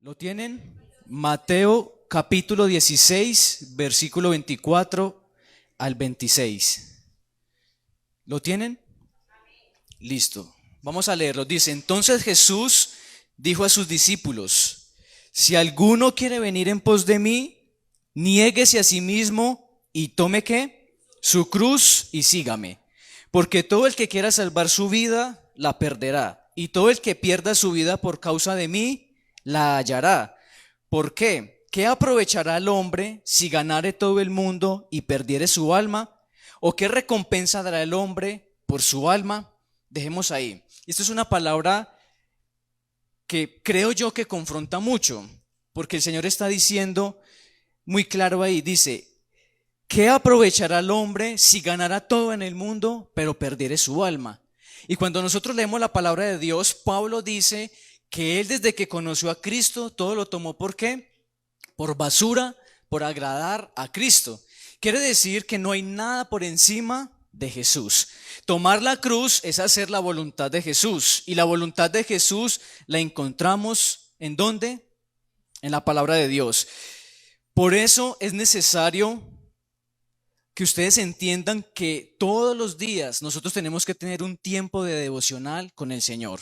¿Lo tienen? Mateo capítulo 16, versículo 24 al 26. ¿Lo tienen? Listo. Vamos a leerlo. Dice, entonces Jesús dijo a sus discípulos, si alguno quiere venir en pos de mí, niéguese a sí mismo y tome ¿qué? Su cruz y sígame. Porque todo el que quiera salvar su vida, la perderá. Y todo el que pierda su vida por causa de mí, la hallará. ¿Por qué? ¿Qué aprovechará el hombre si ganare todo el mundo y perdiere su alma? ¿O qué recompensa dará el hombre por su alma? Dejemos ahí. Esto es una palabra que creo yo que confronta mucho, porque el Señor está diciendo muy claro ahí, dice, ¿qué aprovechará el hombre si ganara todo en el mundo, pero perdiere su alma? Y cuando nosotros leemos la palabra de Dios, Pablo dice que él desde que conoció a Cristo, todo lo tomó ¿por qué? Por basura, por agradar a Cristo. Quiere decir que no hay nada por encima de Jesús. Tomar la cruz es hacer la voluntad de Jesús. Y la voluntad de Jesús la encontramos ¿en dónde? En la palabra de Dios. Por eso es necesario que ustedes entiendan que todos los días nosotros tenemos que tener un tiempo de devocional con el Señor.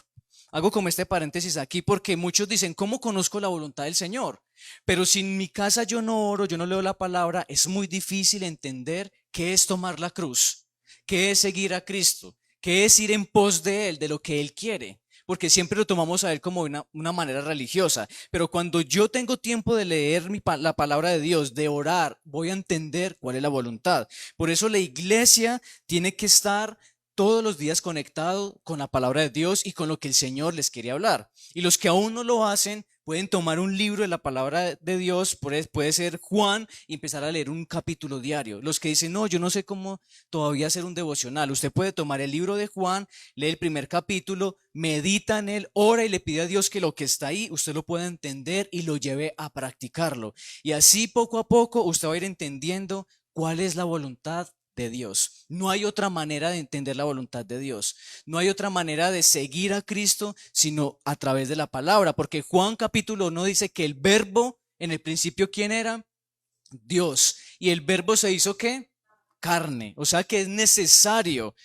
Hago como este paréntesis aquí porque muchos dicen, ¿cómo conozco la voluntad del Señor? Pero si en mi casa yo no oro, yo no leo la palabra, es muy difícil entender qué es tomar la cruz, qué es seguir a Cristo, qué es ir en pos de Él, de lo que Él quiere. Porque siempre lo tomamos a Él como una manera religiosa. Pero cuando yo tengo tiempo de leer la palabra de Dios, de orar, voy a entender cuál es la voluntad. Por eso la iglesia tiene que estar todos los días conectado con la palabra de Dios y con lo que el Señor les quiere hablar. Y los que aún no lo hacen, pueden tomar un libro de la palabra de Dios, puede ser Juan, y empezar a leer un capítulo diario. Los que dicen, no, yo no sé cómo todavía hacer un devocional. Usted puede tomar el libro de Juan, lee el primer capítulo, medita en él, ora y le pide a Dios que lo que está ahí, usted lo pueda entender y lo lleve a practicarlo. Y así poco a poco usted va a ir entendiendo cuál es la voluntad de Dios. No hay otra manera de entender la voluntad de Dios. No hay otra manera de seguir a Cristo sino a través de la palabra. Porque Juan capítulo 1 dice que el verbo, en el principio, ¿quién era? Dios. Y el verbo se hizo ¿qué? Carne. O sea que es necesario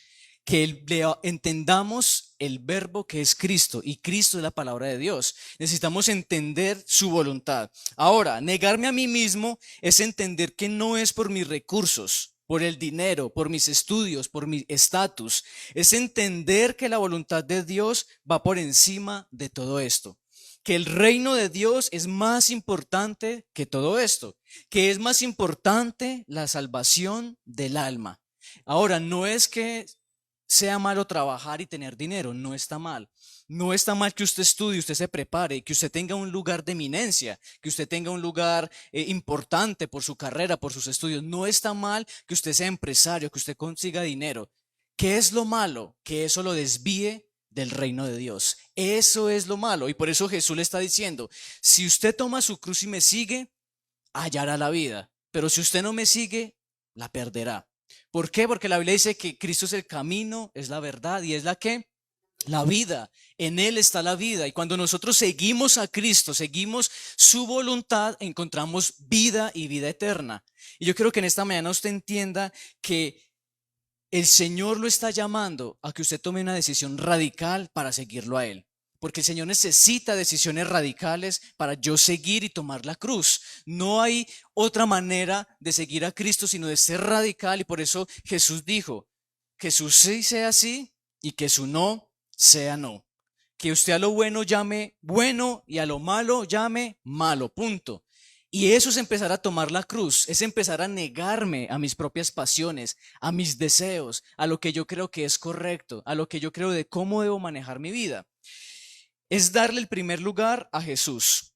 que entendamos el verbo que es Cristo, y Cristo es la palabra de Dios. Necesitamos entender su voluntad. Ahora, negarme a mí mismo es entender que no es por mis recursos, por el dinero, por mis estudios, por mi estatus. Es entender que la voluntad de Dios va por encima de todo esto. Que el reino de Dios es más importante que todo esto. Que es más importante la salvación del alma. Ahora, no es que sea malo trabajar y tener dinero, no está mal. No está mal que usted estudie, usted se prepare, que usted tenga un lugar de eminencia, que usted tenga un lugar importante por su carrera, por sus estudios. No está mal que usted sea empresario, que usted consiga dinero. ¿Qué es lo malo? Que eso lo desvíe del reino de Dios. Eso es lo malo. Y por eso Jesús le está diciendo, si usted toma su cruz y me sigue, hallará la vida. Pero si usted no me sigue, la perderá. ¿Por qué? Porque la Biblia dice que Cristo es el camino, es la verdad y es la que la vida. En Él está la vida. Y cuando nosotros seguimos a Cristo, seguimos su voluntad, encontramos vida y vida eterna. Y yo quiero que en esta mañana usted entienda que el Señor lo está llamando a que usted tome una decisión radical para seguirlo a Él. Porque el Señor necesita decisiones radicales para yo seguir y tomar la cruz. No hay otra manera de seguir a Cristo sino de ser radical. Y por eso Jesús dijo que su sí sea sí y que su no sea no. Que usted a lo bueno llame bueno y a lo malo llame malo. Punto. Y eso es empezar a tomar la cruz, es empezar a negarme a mis propias pasiones, a mis deseos, a lo que yo creo que es correcto, a lo que yo creo de cómo debo manejar mi vida. Es darle el primer lugar a Jesús.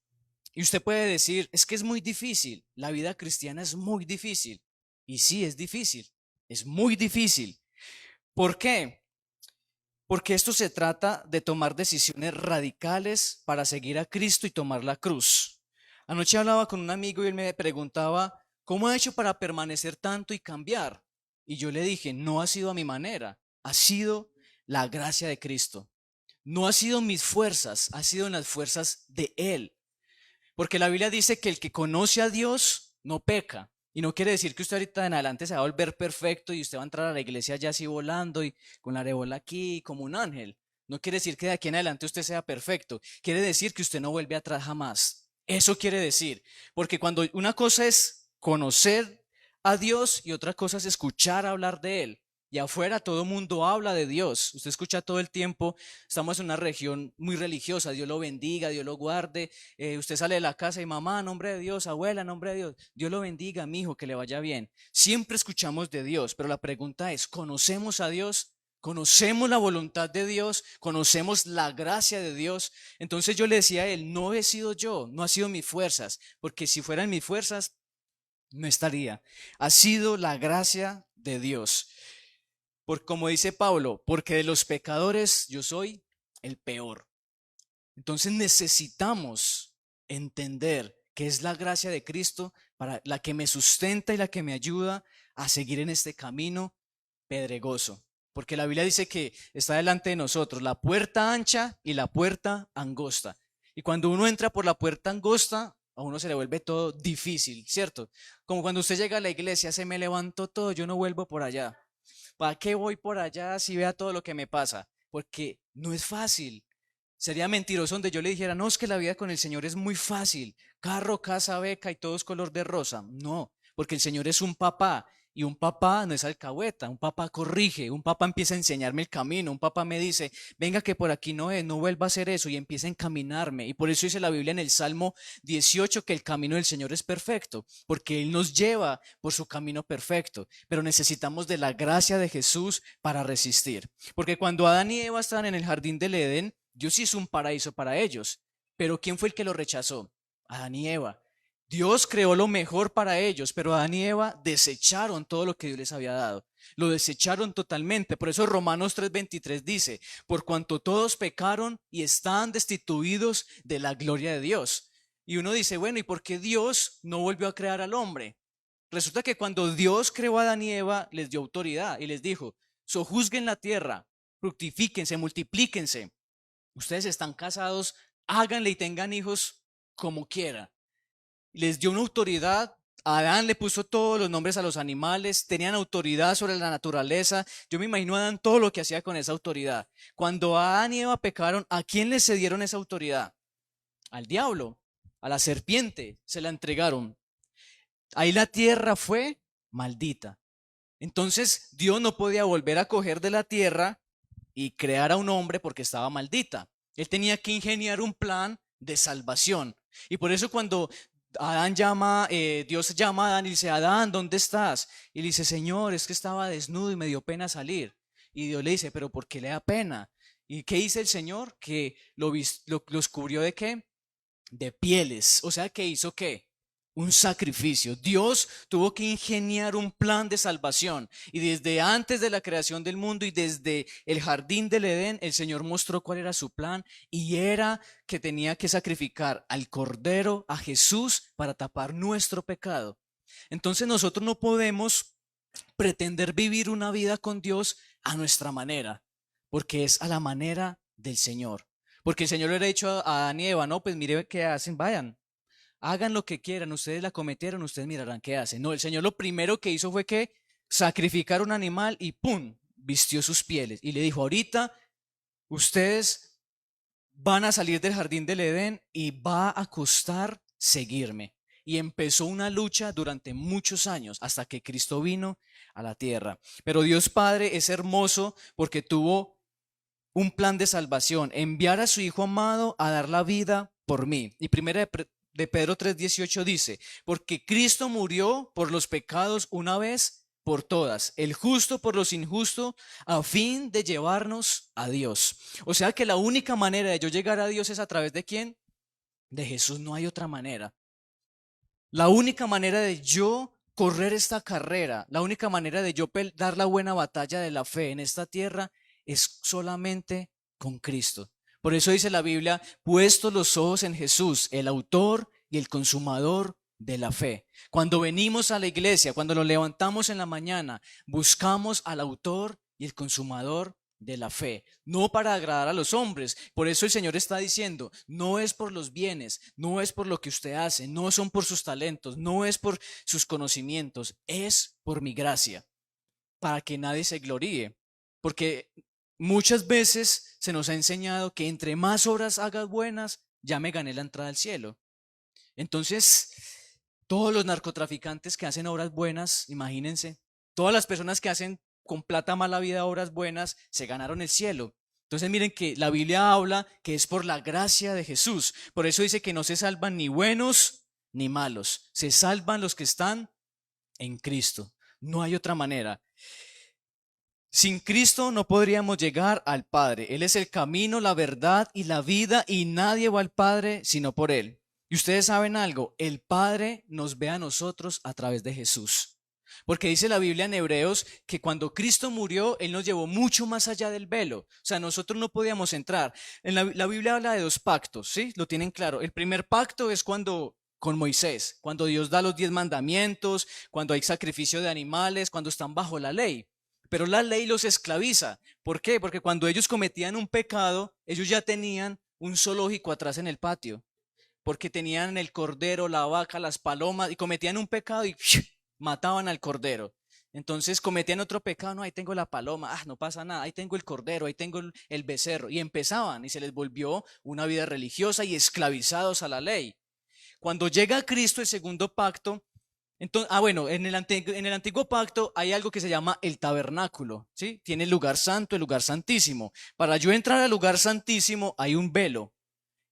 Y usted puede decir, es que es muy difícil, la vida cristiana es muy difícil. Y sí, es muy difícil. ¿Por qué? Porque esto se trata de tomar decisiones radicales para seguir a Cristo y tomar la cruz. Anoche hablaba con un amigo y él me preguntaba, ¿cómo ha hecho para permanecer tanto y cambiar? Y yo le dije, no ha sido a mi manera, ha sido la gracia de Cristo. No ha sido mis fuerzas, ha sido en las fuerzas de Él. Porque la Biblia dice que el que conoce a Dios no peca. Y no quiere decir que usted ahorita en adelante se va a volver perfecto y usted va a entrar a la iglesia ya así volando y con la areola aquí como un ángel. No quiere decir que de aquí en adelante usted sea perfecto. Quiere decir que usted no vuelve atrás jamás. Eso quiere decir. Porque cuando una cosa es conocer a Dios y otra cosa es escuchar hablar de Él. Y afuera todo el mundo habla de Dios. Usted escucha todo el tiempo. Estamos en una región muy religiosa. Dios lo bendiga, Dios lo guarde. Usted sale de la casa y mamá, nombre de Dios, abuela, nombre de Dios. Dios lo bendiga, mi hijo, que le vaya bien. Siempre escuchamos de Dios, pero la pregunta es, ¿conocemos a Dios? ¿Conocemos la voluntad de Dios? ¿Conocemos la gracia de Dios? Entonces yo le decía a él, no he sido yo, no ha sido mis fuerzas, porque si fueran mis fuerzas, no estaría. Ha sido la gracia de Dios. Por como dice Pablo, porque de los pecadores yo soy el peor. Entonces necesitamos entender que es la gracia de Cristo para la que me sustenta y la que me ayuda a seguir en este camino pedregoso. Porque la Biblia dice que está delante de nosotros la puerta ancha y la puerta angosta. Y cuando uno entra por la puerta angosta, a uno se le vuelve todo difícil, ¿cierto? Como cuando usted llega a la iglesia, se me levantó todo, yo no vuelvo por allá. ¿Para qué voy por allá si vea todo lo que me pasa? Porque no es fácil. Sería mentiroso donde yo le dijera, no, es que la vida con el Señor es muy fácil. Carro, casa, beca y todo es color de rosa. No, porque el Señor es un papá y un papá no es alcahueta. Un papá corrige, un papá empieza a enseñarme el camino. Un papá me dice, venga que por aquí no es, no vuelva a hacer eso y empieza a encaminarme. Y por eso dice la Biblia en el Salmo 18 que el camino del Señor es perfecto, porque Él nos lleva por su camino perfecto. Pero necesitamos de la gracia de Jesús para resistir. Porque cuando Adán y Eva estaban en el jardín del Edén, Dios hizo un paraíso para ellos, pero ¿quién fue el que lo rechazó? Adán y Eva. Dios creó lo mejor para ellos, pero Adán y Eva desecharon todo lo que Dios les había dado. Lo desecharon totalmente. Por eso Romanos 3:23 dice, por cuanto todos pecaron y están destituidos de la gloria de Dios. Y uno dice, bueno, ¿y por qué Dios no volvió a crear al hombre? Resulta que cuando Dios creó a Adán y Eva, les dio autoridad y les dijo, sojuzguen la tierra, fructifíquense, multiplíquense. Ustedes están casados, háganle y tengan hijos como quiera. Les dio una autoridad. A Adán le puso todos los nombres a los animales, tenían autoridad sobre la naturaleza. Yo me imagino a Adán todo lo que hacía con esa autoridad. Cuando Adán y Eva pecaron, ¿a quién les cedieron esa autoridad? Al diablo, a la serpiente, se la entregaron. Ahí la tierra fue maldita. Entonces Dios no podía volver a coger de la tierra y crear a un hombre porque estaba maldita. Él tenía que ingeniar un plan de salvación. Y por eso cuando Dios llama a Adán y dice, Adán, ¿dónde estás? Y le dice, Señor, es que estaba desnudo y me dio pena salir. Y Dios le dice, pero ¿por qué le da pena? ¿Y qué dice el Señor? Que los cubrió de qué? De pieles. O sea, que hizo qué? Un sacrificio. Dios tuvo que ingeniar un plan de salvación. Y desde antes de la creación del mundo y desde el jardín del Edén, el Señor mostró cuál era su plan y era que tenía que sacrificar al Cordero, a Jesús, para tapar nuestro pecado. Entonces nosotros no podemos pretender vivir una vida con Dios a nuestra manera, porque es a la manera del Señor. Porque el Señor le ha dicho a Adán y Eva, no, pues mire qué hacen, vayan. Hagan lo que quieran, ustedes la cometieron, ustedes mirarán qué hacen. No, el Señor lo primero que hizo fue que sacrificar un animal y ¡pum! Vistió sus pieles y le dijo, ahorita ustedes van a salir del jardín del Edén y va a costar seguirme. Y empezó una lucha durante muchos años hasta que Cristo vino a la tierra. Pero Dios Padre es hermoso porque tuvo un plan de salvación, enviar a su Hijo amado a dar la vida por mí. Y primera de Pedro 3:18 dice, porque Cristo murió por los pecados una vez por todas, el justo por los injustos, a fin de llevarnos a Dios. O sea que la única manera de yo llegar a Dios es a través de ¿quién? De Jesús, no hay otra manera. La única manera de yo correr esta carrera, la única manera de yo dar la buena batalla de la fe en esta tierra es solamente con Cristo. Por eso dice la Biblia, puestos los ojos en Jesús, el autor y el consumador de la fe. Cuando venimos a la iglesia, cuando nos levantamos en la mañana, buscamos al autor y el consumador de la fe, no para agradar a los hombres. Por eso el Señor está diciendo, no es por los bienes, no es por lo que usted hace, no son por sus talentos, no es por sus conocimientos, es por mi gracia, para que nadie se gloríe. Porque muchas veces se nos ha enseñado que entre más obras hagas buenas, ya me gané la entrada al cielo. Entonces, todos los narcotraficantes que hacen obras buenas, imagínense, todas las personas que hacen con plata mala vida obras buenas, se ganaron el cielo. Entonces miren que la Biblia habla que es por la gracia de Jesús. Por eso dice que no se salvan ni buenos ni malos. Se salvan los que están en Cristo. No hay otra manera. Sin Cristo no podríamos llegar al Padre. Él es el camino, la verdad y la vida, y nadie va al Padre sino por Él. Y ustedes saben algo, el Padre nos ve a nosotros a través de Jesús. Porque dice la Biblia en Hebreos que cuando Cristo murió, Él nos llevó mucho más allá del velo. O sea, nosotros no podíamos entrar. En la Biblia habla de dos pactos, ¿sí? Lo tienen claro. El primer pacto es con Moisés, cuando Dios da los 10 mandamientos, cuando hay sacrificio de animales, cuando están bajo la ley. Pero la ley los esclaviza. ¿Por qué? Porque cuando ellos cometían un pecado, ellos ya tenían un zoológico atrás en el patio. Porque tenían el cordero, la vaca, las palomas, y cometían un pecado y mataban al cordero. Entonces cometían otro pecado, no, ahí tengo la paloma, no pasa nada, ahí tengo el cordero, ahí tengo el becerro. Y empezaban y se les volvió una vida religiosa y esclavizados a la ley. Cuando llega Cristo, el segundo pacto, entonces, bueno, en el antiguo pacto hay algo que se llama el tabernáculo, ¿sí? Tiene el lugar santo, el lugar santísimo. Para yo entrar al lugar santísimo hay un velo.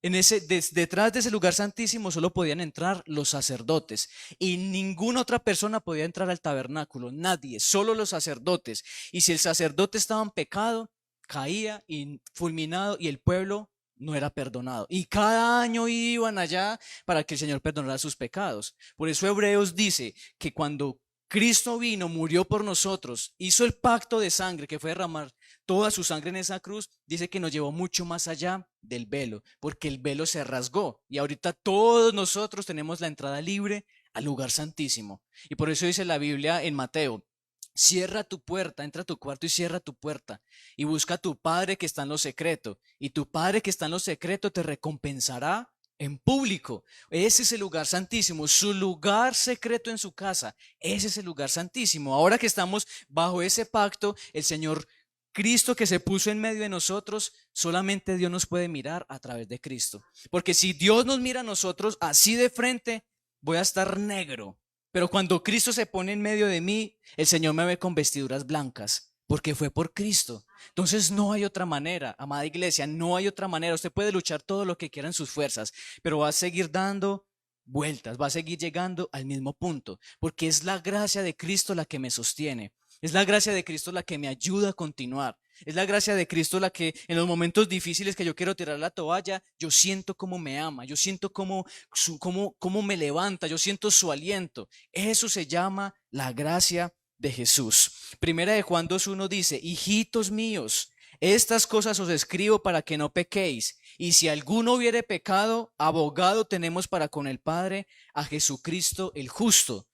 Detrás de ese lugar santísimo solo podían entrar los sacerdotes y ninguna otra persona podía entrar al tabernáculo, nadie, solo los sacerdotes. Y si el sacerdote estaba en pecado, caía y fulminado y el pueblo no era perdonado. Y cada año iban allá para que el Señor perdonara sus pecados. Por eso Hebreos dice que cuando Cristo vino, murió por nosotros, hizo el pacto de sangre que fue derramar toda su sangre en esa cruz, dice que nos llevó mucho más allá del velo, porque el velo se rasgó y ahorita todos nosotros tenemos la entrada libre al lugar santísimo. Y por eso dice la Biblia en Mateo, cierra tu puerta, entra a tu cuarto y cierra tu puerta y busca a tu Padre que está en lo secreto, y tu Padre que está en lo secreto te recompensará en público. Ese es el lugar santísimo, su lugar secreto en su casa. Ese es el lugar santísimo. Ahora que estamos bajo ese pacto, el Señor Cristo que se puso en medio de nosotros, solamente Dios nos puede mirar a través de Cristo. Porque si Dios nos mira a nosotros así de frente, voy a estar negro. Pero cuando Cristo se pone en medio de mí, el Señor me ve con vestiduras blancas, porque fue por Cristo. Entonces no hay otra manera, amada iglesia, no hay otra manera. Usted puede luchar todo lo que quiera en sus fuerzas, pero va a seguir dando vueltas, va a seguir llegando al mismo punto, porque es la gracia de Cristo la que me sostiene. Es la gracia de Cristo la que me ayuda a continuar. Es la gracia de Cristo la que en los momentos difíciles que yo quiero tirar la toalla, yo siento cómo me ama, yo siento cómo me levanta, yo siento su aliento. Eso se llama la gracia de Jesús. Primera de Juan 2:1 dice, hijitos míos, estas cosas os escribo para que no pequéis. Y si alguno hubiere pecado, abogado tenemos para con el Padre, a Jesucristo el justo.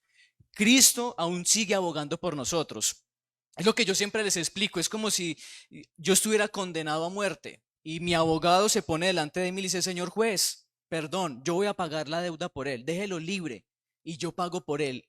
Cristo aún sigue abogando por nosotros. Es lo que yo siempre les explico, es como si yo estuviera condenado a muerte y mi abogado se pone delante de mí y dice, señor juez, perdón, yo voy a pagar la deuda por él, déjelo libre y yo pago por él.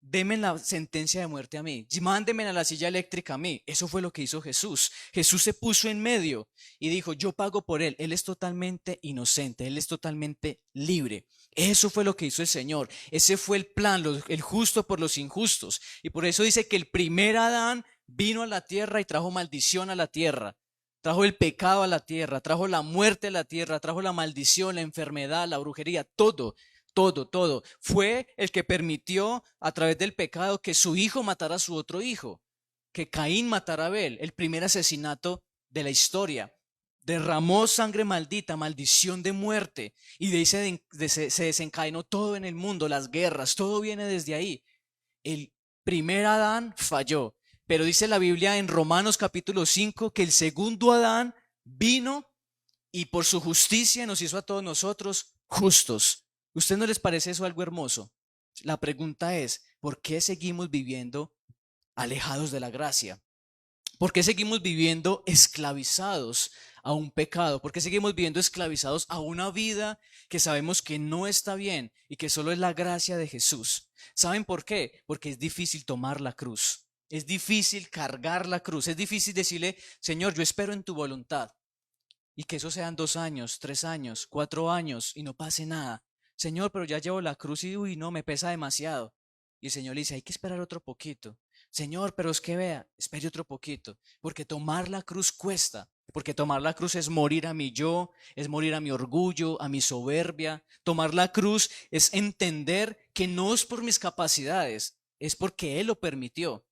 Deme la sentencia de muerte a mí, mándeme a la silla eléctrica a mí. Eso fue lo que hizo Jesús. Jesús se puso en medio y dijo, yo pago por él. Él es totalmente inocente, él es totalmente libre. Eso fue lo que hizo el Señor. Ese fue el plan, el justo por los injustos. Y por eso dice que el primer Adán vino a la tierra y trajo maldición a la tierra. Trajo el pecado a la tierra, trajo la muerte a la tierra, trajo la maldición, la enfermedad, la brujería, todo. Todo. Fue el que permitió a través del pecado que su hijo matara a su otro hijo, que Caín matara a Abel, el primer asesinato de la historia. Derramó sangre maldita, maldición de muerte, y de ahí se desencadenó todo en el mundo, las guerras, todo viene desde ahí. El primer Adán falló, pero dice la Biblia en Romanos capítulo 5 que el segundo Adán vino y por su justicia nos hizo a todos nosotros justos. ¿Usted no les parece eso algo hermoso? La pregunta es, ¿por qué seguimos viviendo alejados de la gracia? ¿Por qué seguimos viviendo esclavizados a un pecado? ¿Por qué seguimos viviendo esclavizados a una vida que sabemos que no está bien y que solo es la gracia de Jesús? ¿Saben por qué? Porque es difícil tomar la cruz. Es difícil cargar la cruz. Es difícil decirle, Señor, yo espero en tu voluntad. Y que eso sean 2 años, 3 años, 4 años y no pase nada. Señor, pero ya llevo la cruz y uy, no, me pesa demasiado. Y el Señor le dice, hay que esperar otro poquito. Señor, pero es que vea, espere otro poquito, porque tomar la cruz cuesta, porque tomar la cruz es morir a mi yo, es morir a mi orgullo, a mi soberbia. Tomar la cruz es entender que no es por mis capacidades, es porque Él lo permitió.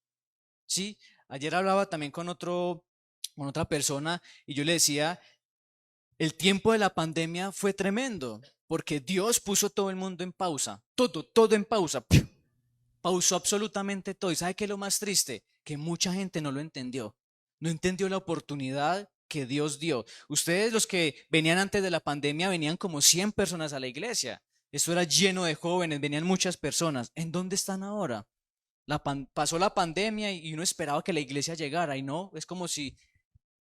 ¿Sí? Ayer hablaba también con otra persona y yo le decía, el tiempo de la pandemia fue tremendo, porque Dios puso todo el mundo en pausa, todo en pausa. Pausó absolutamente todo. ¿Y sabe qué es lo más triste? Que mucha gente no lo entendió. No entendió la oportunidad que Dios dio. Ustedes, los que venían antes de la pandemia, venían como 100 personas a la iglesia. Esto era lleno de jóvenes, venían muchas personas. ¿En dónde están ahora? Pasó la pandemia y uno esperaba que la iglesia llegara y no, es como si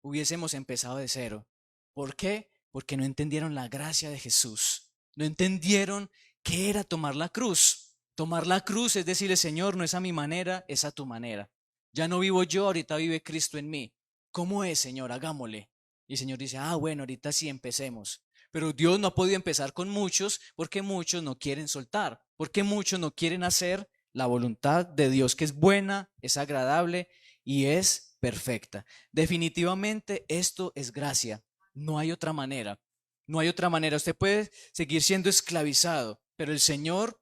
hubiésemos empezado de cero. ¿Por qué? Porque no entendieron la gracia de Jesús. No entendieron qué era tomar la cruz. Tomar la cruz es decirle, Señor, no es a mi manera, es a tu manera. Ya no vivo yo, ahorita vive Cristo en mí. ¿Cómo es, Señor? Hagámosle. Y el Señor dice, bueno, ahorita sí empecemos. Pero Dios no ha podido empezar con muchos porque muchos no quieren soltar, porque muchos no quieren hacer la voluntad de Dios, que es buena, es agradable y es perfecta. Definitivamente esto es gracia. No hay otra manera. No hay otra manera. Usted puede seguir siendo esclavizado, pero el Señor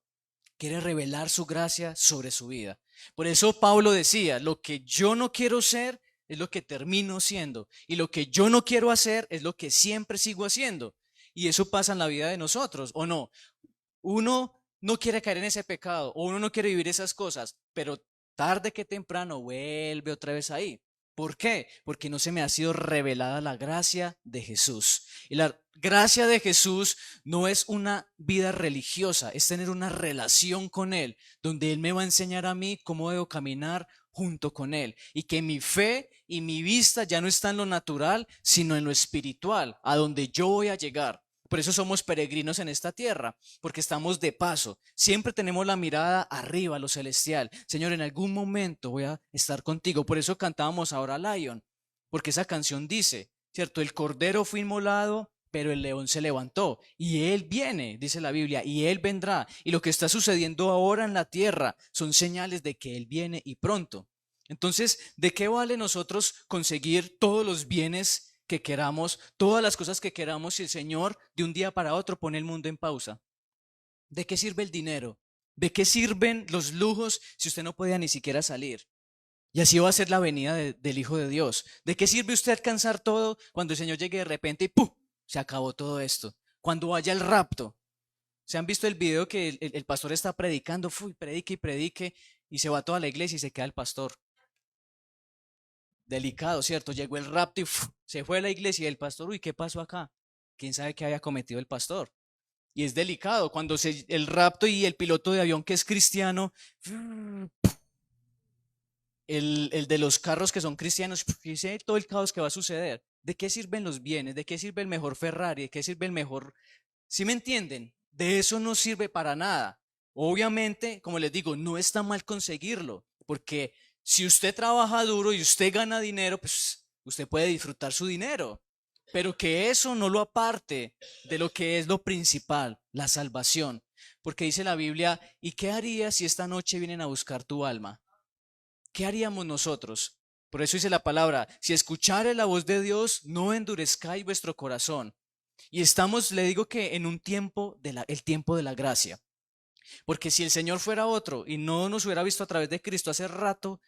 quiere revelar su gracia sobre su vida. Por eso Pablo decía, lo que yo no quiero ser es lo que termino siendo. Y lo que yo no quiero hacer es lo que siempre sigo haciendo. Y eso pasa en la vida de nosotros, ¿o no? Uno no quiere caer en ese pecado o uno no quiere vivir esas cosas, pero tarde que temprano vuelve otra vez ahí. ¿Por qué? Porque no se me ha sido revelada la gracia de Jesús. Y la gracia de Jesús no es una vida religiosa, es tener una relación con Él, donde Él me va a enseñar a mí cómo debo caminar junto con Él. Y que mi fe y mi vista ya no está en lo natural, sino en lo espiritual, a donde yo voy a llegar. Por eso somos peregrinos en esta tierra, porque estamos de paso. Siempre tenemos la mirada arriba, a lo celestial. Señor, en algún momento voy a estar contigo. Por eso cantábamos ahora Lion, porque esa canción dice, ¿cierto? El cordero fue inmolado, pero el león se levantó. Y él viene, dice la Biblia, y él vendrá. Y lo que está sucediendo ahora en la tierra son señales de que él viene y pronto. Entonces, ¿de qué vale nosotros conseguir todos los bienes que queramos, todas las cosas que queramos, si el Señor de un día para otro pone el mundo en pausa? ¿De qué sirve el dinero? ¿De qué sirven los lujos si usted no podía ni siquiera salir? Y así va a ser la venida del Hijo de Dios. ¿De qué sirve usted alcanzar todo cuando el Señor llegue de repente y ¡pum! Se acabó todo esto? Cuando vaya el rapto. ¿Se han visto el video que el pastor está predicando? Predique y predique y se va toda la iglesia y se queda el pastor. Delicado, ¿cierto? Llegó el rapto y se fue a la iglesia y el pastor, uy, ¿qué pasó acá? ¿Quién sabe qué había cometido el pastor? Y es delicado cuando el rapto y el piloto de avión que es cristiano, el de los carros que son cristianos, dice todo el caos que va a suceder. ¿De qué sirven los bienes? ¿De qué sirve el mejor Ferrari? ¿De qué sirve el mejor? ¿Sí me entienden? De eso no sirve para nada. Obviamente, como les digo, no está mal conseguirlo, porque si usted trabaja duro y usted gana dinero, pues usted puede disfrutar su dinero, pero que eso no lo aparte de lo que es lo principal, la salvación. Porque dice la Biblia, ¿y qué harías si esta noche vienen a buscar tu alma? ¿Qué haríamos nosotros? Por eso dice la palabra, si escuchare la voz de Dios, no endurezcáis vuestro corazón. Y estamos, le digo que en un tiempo, el tiempo de la gracia. Porque si el Señor fuera otro y no nos hubiera visto a través de Cristo hace rato,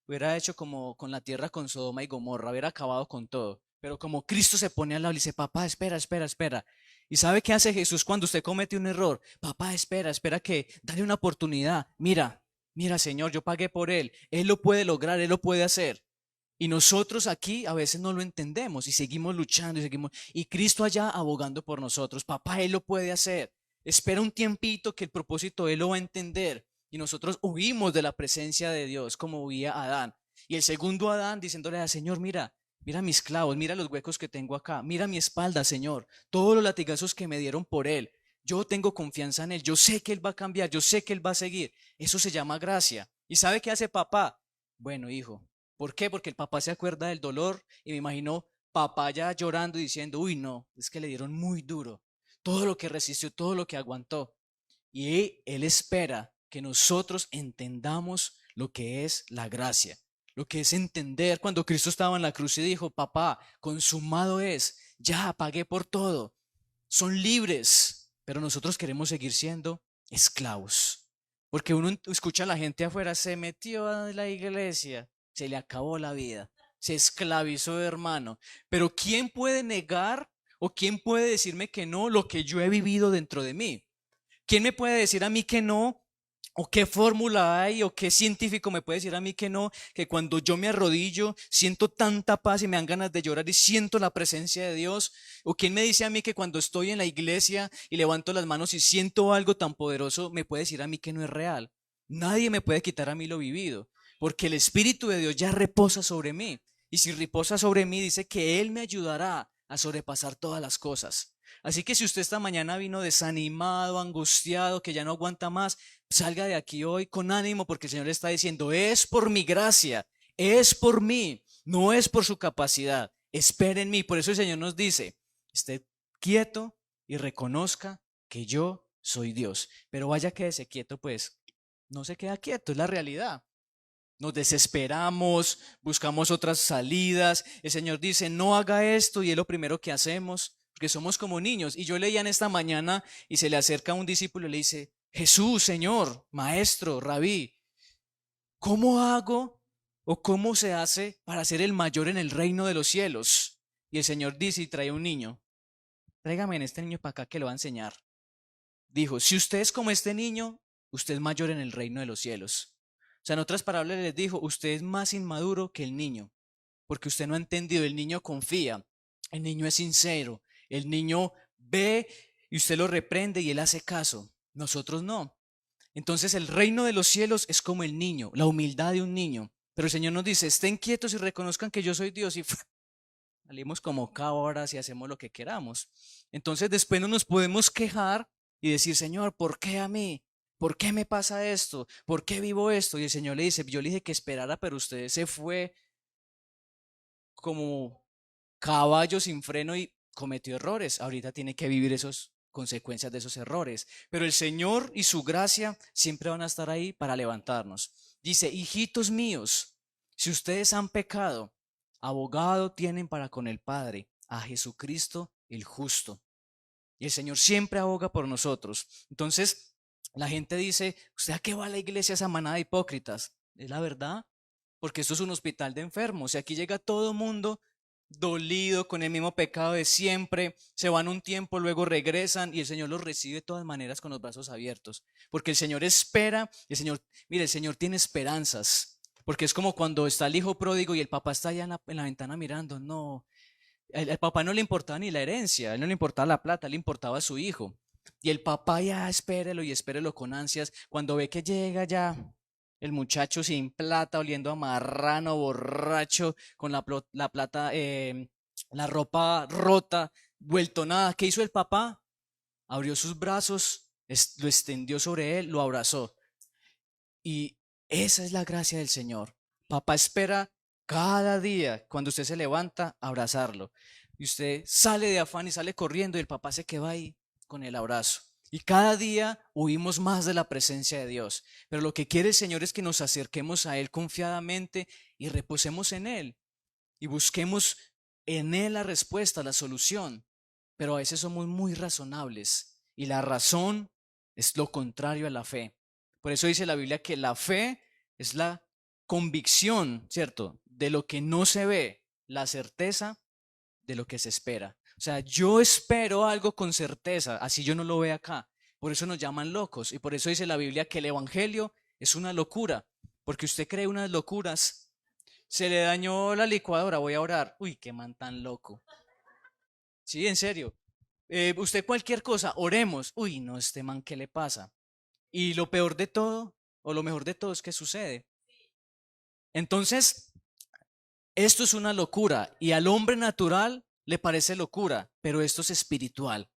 hubiera hecho como con la tierra con Sodoma y Gomorra, hubiera acabado con todo. Pero como Cristo se pone al lado y dice, papá, espera, espera, espera. ¿Y sabe qué hace Jesús cuando usted comete un error? Papá, espera, espera que, dale una oportunidad. Mira, mira, Señor, yo pagué por él. Él lo puede lograr, él lo puede hacer. Y nosotros aquí a veces no lo entendemos y seguimos luchando y Cristo allá abogando por nosotros. Papá, él lo puede hacer. Espera un tiempito que el propósito él lo va a entender. Y nosotros huimos de la presencia de Dios como huía Adán. Y el segundo Adán diciéndole al Señor, mira mis clavos, mira los huecos que tengo acá, mira mi espalda, Señor, todos los latigazos que me dieron por él. Yo tengo confianza en él, yo sé que él va a cambiar, yo sé que él va a seguir. Eso se llama gracia. ¿Y sabe qué hace papá? Bueno, hijo, ¿por qué? Porque el papá se acuerda del dolor y me imagino papá ya llorando y diciendo, uy, no, es que le dieron muy duro. Todo lo que resistió, todo lo que aguantó. Y él espera que nosotros entendamos lo que es la gracia, lo que es entender cuando Cristo estaba en la cruz y dijo, papá, consumado es, ya pagué por todo, son libres, pero nosotros queremos seguir siendo esclavos. Porque uno escucha a la gente afuera, se metió a la iglesia, se le acabó la vida, se esclavizó, hermano. Pero ¿quién puede negar o quién puede decirme que no lo que yo he vivido dentro de mí? ¿Quién me puede decir a mí que no? ¿O qué fórmula hay? ¿O qué científico me puede decir a mí que no? Que cuando yo me arrodillo siento tanta paz y me dan ganas de llorar y siento la presencia de Dios. ¿O quién me dice a mí que cuando estoy en la iglesia y levanto las manos y siento algo tan poderoso me puede decir a mí que no es real? Nadie me puede quitar a mí lo vivido, porque el Espíritu de Dios ya reposa sobre mí. Y si reposa sobre mí, dice que Él me ayudará a sobrepasar todas las cosas. Así que si usted esta mañana vino desanimado, angustiado, que ya no aguanta más, salga de aquí hoy con ánimo porque el Señor le está diciendo, es por mi gracia, es por mí, no es por su capacidad, espere en mí. Por eso el Señor nos dice, esté quieto y reconozca que yo soy Dios. Pero vaya, quédese quieto, pues no se queda quieto, es la realidad. Nos desesperamos, buscamos otras salidas. El Señor dice, no haga esto y es lo primero que hacemos, porque somos como niños. Y yo leía en esta mañana y se le acerca a un discípulo y le dice, Jesús, Señor, Maestro, Rabí, ¿cómo hago o cómo se hace para ser el mayor en el reino de los cielos? Y el Señor dice y trae un niño, tráigame en este niño para acá que lo va a enseñar. Dijo, si usted es como este niño, usted es mayor en el reino de los cielos. O sea, en otras palabras les dijo, usted es más inmaduro que el niño, porque usted no ha entendido, el niño confía, el niño es sincero, el niño ve y usted lo reprende y él hace caso, nosotros no. Entonces el reino de los cielos es como el niño, la humildad de un niño. Pero el Señor nos dice, estén quietos y reconozcan que yo soy Dios y salimos como cabras y hacemos lo que queramos. Entonces después no nos podemos quejar y decir, Señor, ¿por qué a mí? ¿Por qué me pasa esto? ¿Por qué vivo esto? Y el Señor le dice, yo le dije que esperara, pero usted se fue como caballo sin freno y cometió errores. Ahorita tiene que vivir esas consecuencias de esos errores. Pero el Señor y su gracia siempre van a estar ahí para levantarnos. Dice, hijitos míos, si ustedes han pecado, abogado tienen para con el Padre, a Jesucristo el justo. Y el Señor siempre aboga por nosotros. Entonces, la gente dice, ¿usted a qué va a la iglesia esa manada de hipócritas? Es la verdad, porque esto es un hospital de enfermos. Y aquí llega todo mundo dolido con el mismo pecado de siempre, se van un tiempo, luego regresan y el Señor los recibe de todas maneras con los brazos abiertos, porque el Señor espera, el Señor, mire, el Señor tiene esperanzas, porque es como cuando está el hijo pródigo y el papá está allá en la ventana mirando, no, el papá no le importaba ni la herencia, a él no le importaba la plata, le importaba a su hijo. Y el papá ya espérelo y espérelo con ansias. Cuando ve que llega ya el muchacho sin plata, oliendo a marrano, borracho, con la plata, la ropa rota, vuelto nada. ¿Qué hizo el papá? Abrió sus brazos, lo extendió sobre él, lo abrazó. Y esa es la gracia del Señor. Papá espera cada día, cuando usted se levanta, abrazarlo. Y usted sale de afán y sale corriendo y el papá se queda ahí con el abrazo. Y cada día huimos más de la presencia de Dios. Pero lo que quiere el Señor es que nos acerquemos a Él confiadamente y reposemos en Él. Y busquemos en Él la respuesta, la solución. Pero a veces somos muy razonables. Y la razón es lo contrario a la fe. Por eso dice la Biblia que la fe es la convicción, ¿cierto? De lo que no se ve, la certeza de lo que se espera. O sea, yo espero algo con certeza, así yo no lo veo acá. Por eso nos llaman locos y por eso dice la Biblia que el evangelio es una locura, porque usted cree unas locuras. Se le dañó la licuadora, voy a orar. Uy, qué man tan loco. Sí, en serio. Usted cualquier cosa, oremos. Uy, no, este man, ¿qué le pasa? Y lo peor de todo, o lo mejor de todo es que sucede. Entonces, esto es una locura y al hombre natural le parece locura, pero esto es espiritual.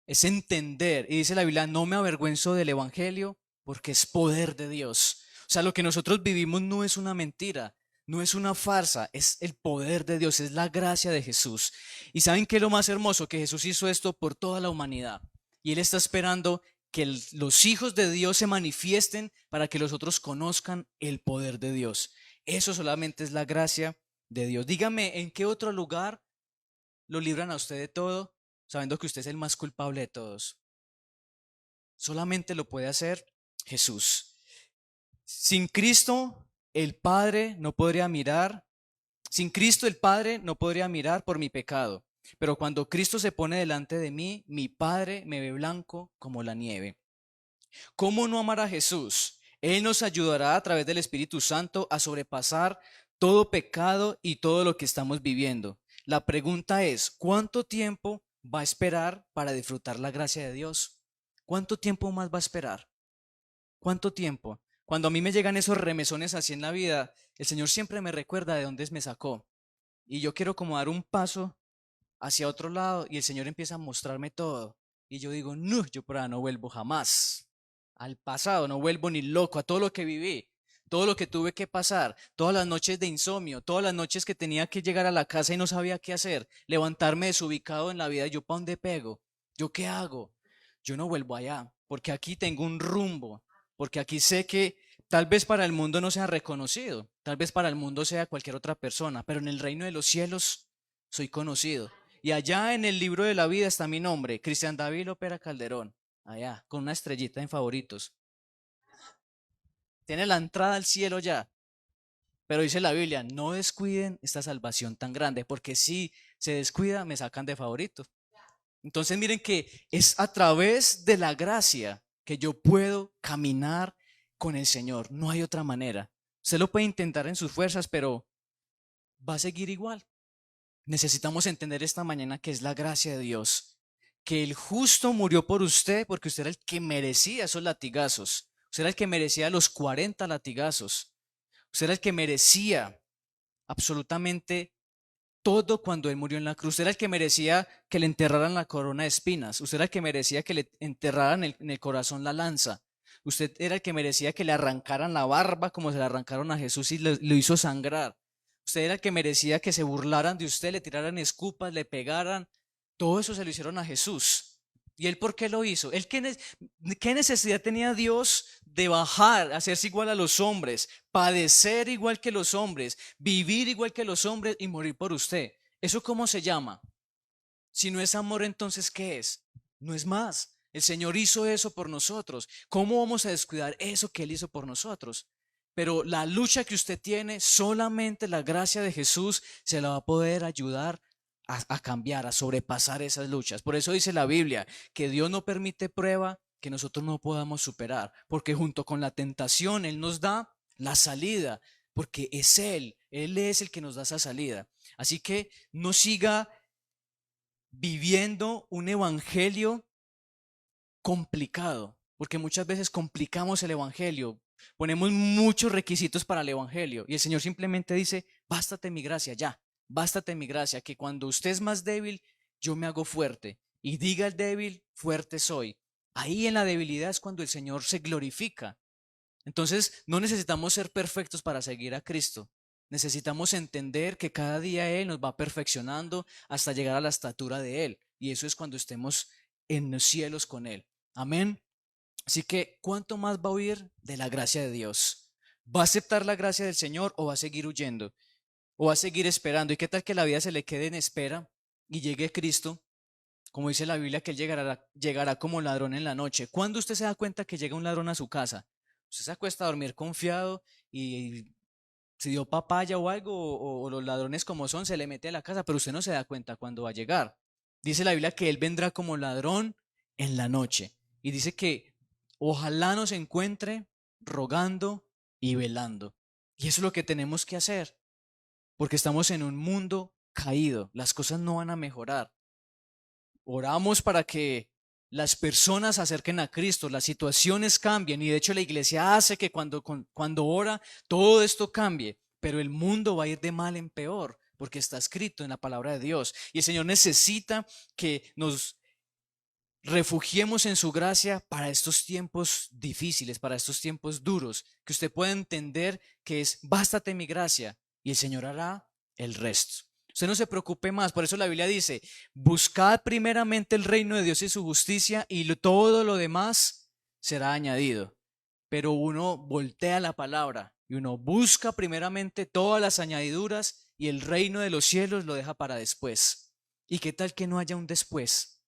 Es entender, y dice la Biblia, no me avergüenzo del evangelio porque es poder de Dios. O sea, lo que nosotros vivimos no es una mentira, no es una farsa, es el poder de Dios, es la gracia de Jesús. ¿Y saben qué es lo más hermoso? Que Jesús hizo esto por toda la humanidad. Y Él está esperando que los hijos de Dios se manifiesten para que los otros conozcan el poder de Dios. Eso solamente es la gracia de Dios. Dígame, ¿en qué otro lugar lo libran a usted de todo, sabiendo que usted es el más culpable de todos? Solamente lo puede hacer Jesús. Sin Cristo, el Padre no podría mirar. Sin Cristo, el Padre no podría mirar por mi pecado. Pero cuando Cristo se pone delante de mí, mi Padre me ve blanco como la nieve. ¿Cómo no amar a Jesús? Él nos ayudará a través del Espíritu Santo a sobrepasar todo pecado y todo lo que estamos viviendo. La pregunta es, ¿cuánto tiempo va a esperar para disfrutar la gracia de Dios? ¿Cuánto tiempo más va a esperar? ¿Cuánto tiempo? Cuando a mí me llegan esos remesones así en la vida, el Señor siempre me recuerda de dónde me sacó. Y yo quiero como dar un paso hacia otro lado y el Señor empieza a mostrarme todo. Y yo digo, no, yo por ahí no vuelvo jamás. Al pasado no vuelvo ni loco, a todo lo que viví, todo lo que tuve que pasar, todas las noches de insomnio, todas las noches que tenía que llegar a la casa y no sabía qué hacer, levantarme desubicado en la vida, yo ¿para dónde pego? ¿Yo qué hago? Yo no vuelvo allá, porque aquí tengo un rumbo, porque aquí sé que tal vez para el mundo no sea reconocido, tal vez para el mundo sea cualquier otra persona, pero en el reino de los cielos soy conocido. Y allá en el libro de la vida está mi nombre, Cristian David Lopera Calderón, allá, con una estrellita en favoritos. Tiene la entrada al cielo ya. Pero dice la Biblia, no descuiden esta salvación tan grande, porque si se descuida, me sacan de favorito. Entonces miren que es a través de la gracia que yo puedo caminar con el Señor. No hay otra manera. Usted lo puede intentar en sus fuerzas, pero va a seguir igual. Necesitamos entender esta mañana que es la gracia de Dios, que el justo murió por usted porque usted era el que merecía esos latigazos. Usted era el que merecía los 40 latigazos. Usted era el que merecía absolutamente todo cuando Él murió en la cruz. Usted era el que merecía que le enterraran la corona de espinas. Usted era el que merecía que le enterraran en el corazón la lanza. Usted era el que merecía que le arrancaran la barba como se le arrancaron a Jesús y lo hizo sangrar. Usted era el que merecía que se burlaran de usted, le tiraran escupas, le pegaran. Todo eso se lo hicieron a Jesús. ¿Y Él por qué lo hizo? ¿Qué necesidad tenía Dios de bajar, hacerse igual a los hombres, padecer igual que los hombres, vivir igual que los hombres y morir por usted? ¿Eso cómo se llama? Si no es amor, entonces ¿qué es? No es más. El Señor hizo eso por nosotros. ¿Cómo vamos a descuidar eso que Él hizo por nosotros? Pero la lucha que usted tiene, solamente la gracia de Jesús se la va a poder ayudar a cambiar, a sobrepasar esas luchas. Por eso dice la Biblia que Dios no permite prueba que nosotros no podamos superar, porque junto con la tentación Él nos da la salida, porque es Él es el que nos da esa salida. Así que no siga viviendo un evangelio complicado, porque muchas veces complicamos el evangelio, ponemos muchos requisitos para el evangelio y el Señor simplemente dice, bástate mi gracia ya, bástate mi gracia, que cuando usted es más débil, yo me hago fuerte y diga el débil, fuerte soy. Ahí en la debilidad es cuando el Señor se glorifica. Entonces no necesitamos ser perfectos para seguir a Cristo. Necesitamos entender que cada día Él nos va perfeccionando hasta llegar a la estatura de Él. Y eso es cuando estemos en los cielos con Él. Amén. Así que, ¿cuánto más va a huir de la gracia de Dios? ¿Va a aceptar la gracia del Señor o va a seguir huyendo? ¿O va a seguir esperando? ¿Y qué tal que la vida se le quede en espera y llegue Cristo? Como dice la Biblia, que Él llegará como ladrón en la noche. ¿Cuándo usted se da cuenta que llega un ladrón a su casa? Usted se acuesta a dormir confiado y si dio papaya o algo, o los ladrones como son, se le mete a la casa, pero usted no se da cuenta cuándo va a llegar. Dice la Biblia que Él vendrá como ladrón en la noche. Y dice que ojalá nos encuentre rogando y velando. Y eso es lo que tenemos que hacer, porque estamos en un mundo caído. Las cosas no van a mejorar. Oramos para que las personas se acerquen a Cristo, las situaciones cambien y de hecho la iglesia hace que cuando ora todo esto cambie. pero el mundo va a ir de mal en peor, porque está escrito en la palabra de Dios. Y el Señor necesita que nos refugiemos en su gracia para estos tiempos difíciles, para estos tiempos duros, que usted pueda entender que es bástate mi gracia y el Señor hará el resto. Usted no se preocupe más, por eso la Biblia dice, buscad primeramente el reino de Dios y su justicia y todo lo demás será añadido. Pero uno voltea la palabra y uno busca primeramente todas las añadiduras y el reino de los cielos lo deja para después. ¿Y qué tal que no haya un después?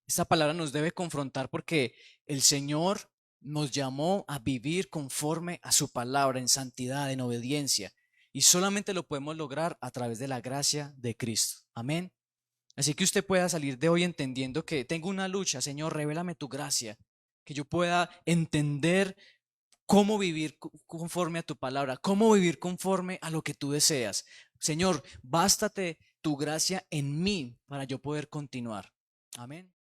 Esta palabra nos debe confrontar porque el Señor nos llamó a vivir conforme a su palabra, en santidad, en obediencia. Y solamente lo podemos lograr a través de la gracia de Cristo. Amén. Así que usted pueda salir de hoy entendiendo que tengo una lucha. Señor, revélame tu gracia. Que yo pueda entender cómo vivir conforme a tu palabra, cómo vivir conforme a lo que tú deseas. Señor, bástate tu gracia en mí para yo poder continuar. Amén.